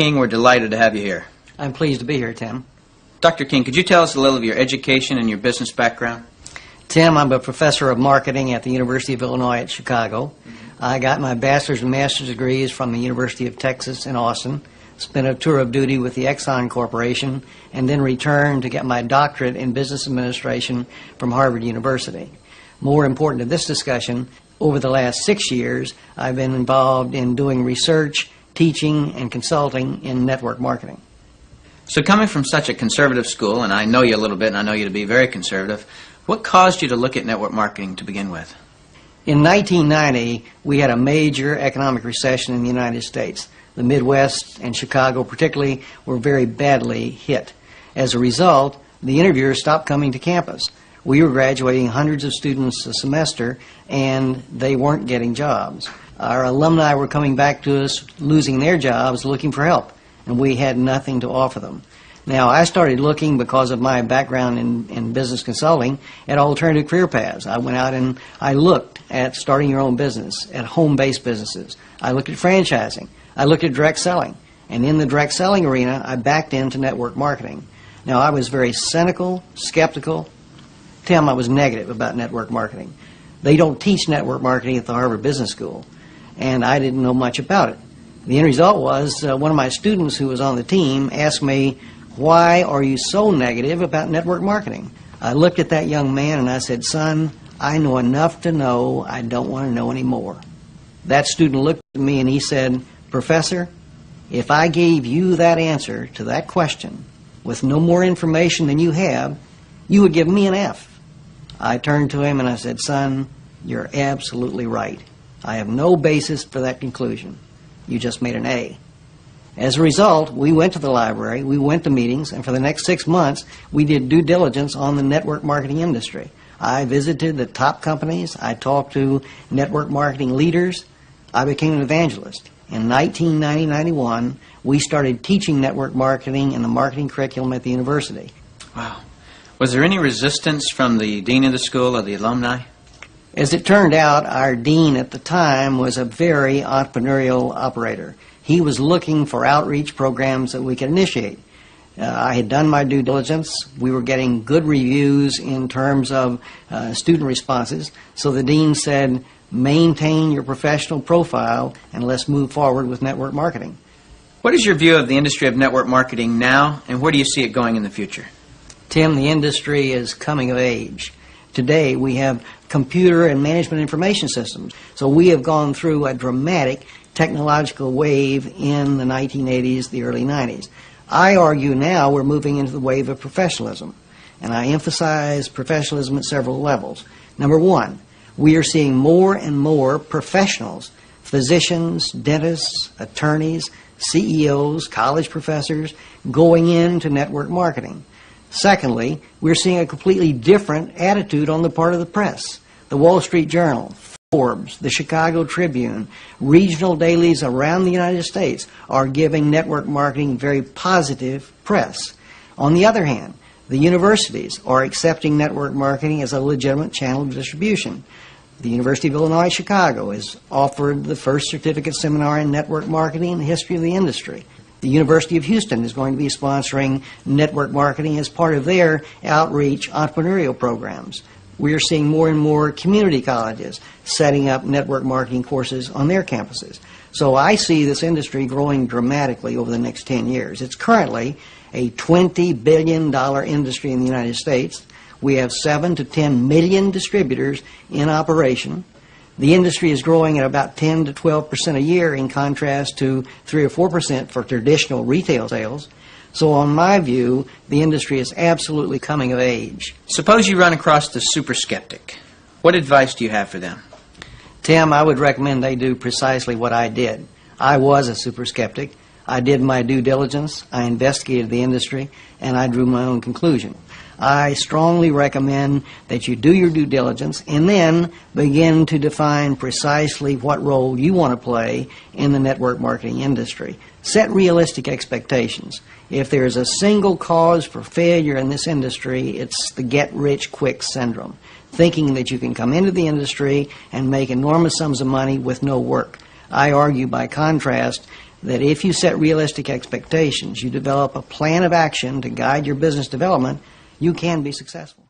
King, we're delighted to have you here. I'm pleased to be here, Tim. Dr. King, could you tell us a little of your education and your business background? Tim, I'm a professor of marketing at the University of Illinois at Chicago. I got my bachelor's and master's degrees from the University of Texas in Austin, spent a tour of duty with the Exxon Corporation, and then returned to get my doctorate in business administration from Harvard University. More important to this discussion, over the last 6 years, I've been involved in doing research, teaching, and consulting in network marketing. So coming from such a conservative school, and I know you a little bit, and I know you to be very conservative, what caused you to look at network marketing to begin with? In 1990, we had a major economic recession in the United States. The Midwest and Chicago particularly were very badly hit. As a result, the interviewers stopped coming to campus. We were graduating hundreds of students a semester, and they weren't getting jobs. Our alumni were coming back to us, losing their jobs, looking for help, and we had nothing to offer them. Now, I started looking, because of my background in business consulting, at alternative career paths. I went out and I looked at starting your own business, at home-based businesses. I looked at franchising. I looked at direct selling. And in the direct selling arena, I backed into network marketing. Now, I was very cynical, skeptical. Tim, I was negative about network marketing. They don't teach network marketing at the Harvard Business School, and I didn't know much about it. The end result was one of my students who was on the team asked me, "Why are you so negative about network marketing?" I looked at that young man and I said, "Son, I know enough to know I don't want to know any more." That student looked at me and he said, "Professor, if I gave you that answer to that question with no more information than you have, you would give me an F." I turned to him and I said, "Son, you're absolutely right. I have no basis for that conclusion. You just made an A." As a result, we went to the library, we went to meetings, and for the next 6 months, we did due diligence on the network marketing industry. I visited the top companies, I talked to network marketing leaders, I became an evangelist. In 1990-91, we started teaching network marketing in the marketing curriculum at the university. Wow. Was there any resistance from the dean of the school or the alumni? As it turned out, our dean at the time was a very entrepreneurial operator. He was looking for outreach programs that we could initiate. I had done my due diligence. We were getting good reviews in terms of student responses. So the dean said, "Maintain your professional profile and let's move forward with network marketing." What is your view of the industry of network marketing now, and where do you see it going in the future? Tim, the industry is coming of age. Today we have computer and management information systems. So we have gone through a dramatic technological wave in the 1980s, the early 90s. I argue now we're moving into the wave of professionalism, and I emphasize professionalism at several levels. Number one, we are seeing more and more professionals, physicians, dentists, attorneys, CEOs, college professors, going into network marketing. Secondly, we're seeing a completely different attitude on the part of the press. The Wall Street Journal, Forbes, the Chicago Tribune, regional dailies around the United States are giving network marketing very positive press. On the other hand, the universities are accepting network marketing as a legitimate channel of distribution. The University of Illinois at Chicago has offered the first certificate seminar in network marketing in the history of the industry. The University of Houston is going to be sponsoring network marketing as part of their outreach entrepreneurial programs. We are seeing more and more community colleges setting up network marketing courses on their campuses. So I see this industry growing dramatically over the next 10 years. It's currently a $20 billion industry in the United States. We have 7 to 10 million distributors in operation. The industry is growing at about 10 to 12% a year, in contrast to 3 or 4% for traditional retail sales. So on my view, the industry is absolutely coming of age. Suppose you run across the super skeptic. What advice do you have for them? Tim, I would recommend they do precisely what I did. I was a super skeptic. I did my due diligence, I investigated the industry, and I drew my own conclusion. I strongly recommend that you do your due diligence and then begin to define precisely what role you want to play in the network marketing industry. Set realistic expectations. If there's a single cause for failure in this industry, it's the get-rich-quick syndrome, thinking that you can come into the industry and make enormous sums of money with no work. I argue, by contrast, that if you set realistic expectations, you develop a plan of action to guide your business development, you can be successful.